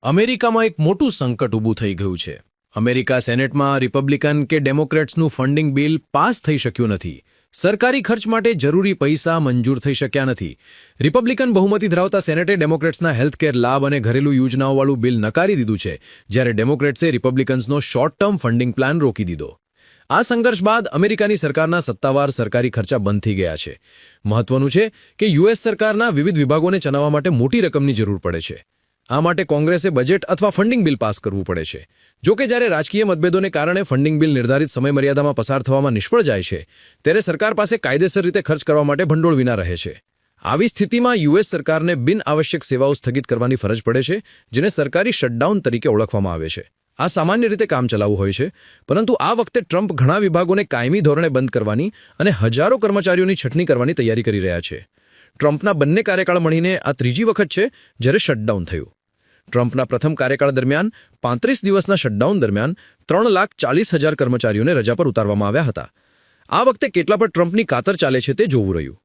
અમેરિકામાં એક મોટું સંકટ ઊભું થઈ ગયું છે. અમેરિકા સેનેટમાં રિપબ્લિકન કે ડેમોક્રેટ્સનું ફંડિંગ બિલ પાસ થઈ શક્યું નથી. સરકારી ખર્ચ માટે જરૂરી પૈસા મંજૂર થઈ શક્યા નથી. રિપબ્લિકન બહુમતી ધરાવતા સેનેટે ડેમોક્રેટ્સના હેલ્થકેર લાભ અને ઘરેલું યોજનાઓવાળું બિલ નકારી દીધું છે, જ્યારે ડેમોક્રેટ્સે રિપબ્લિકન્સનો શોર્ટ ટર્મ ફંડિંગ પ્લાન રોકી દીધો. આ સંઘર્ષ બાદ અમેરિકાની સરકારના સત્તાવાર સરકારી ખર્ચા બંધ થઈ ગયા છે. મહત્વનું છે કે યુએસ સરકારના વિવિધ વિભાગોને ચલાવવા માટે મોટી રકમની જરૂર પડે છે. આ માટે કોંગ્રેસે બજેટ અથવા ફંડિંગ બિલ પાસ કરવું પડે છે. જોકે જ્યારે રાજકીય મતભેદોને કારણે ફંડિંગ બિલ નિર્ધારિત સમયમર્યાદામાં પસાર થવામાં નિષ્ફળ જાય છે, ત્યારે સરકાર પાસે કાયદેસર રીતે ખર્ચ કરવા માટે ભંડોળ વિના રહે છે. આવી સ્થિતિમાં યુએસ સરકારને બિનઆવશ્યક સેવાઓ સ્થગિત કરવાની ફરજ પડે છે, જેને સરકારી શટડાઉન તરીકે ઓળખવામાં આવે છે. આ સામાન્ય રીતે કામચલાઉ હોય છે, પરંતુ આ વખતે ટ્રમ્પ ઘણા વિભાગોને કાયમી ધોરણે બંધ કરવાની અને હજારો કર્મચારીઓની છટણી કરવાની તૈયારી કરી રહ્યા છે. ટ્રમ્પના બંને કાર્યકાળ મળીને આ ત્રીજી વખત છે જ્યારે શટડાઉન થયું. ટ્રમ્પના પ્રથમ કાર્યકાળ દરમિયાન 35 દિવસના શટડાઉન દરમિયાન 3,40,000 કર્મચારીઓને રજા પર ઉતારવામાં આવ્યા હતા. આ વખતે કેટલા પર ટ્રમ્પની કાતર ચાલે છે તે જોવું રહ્યું.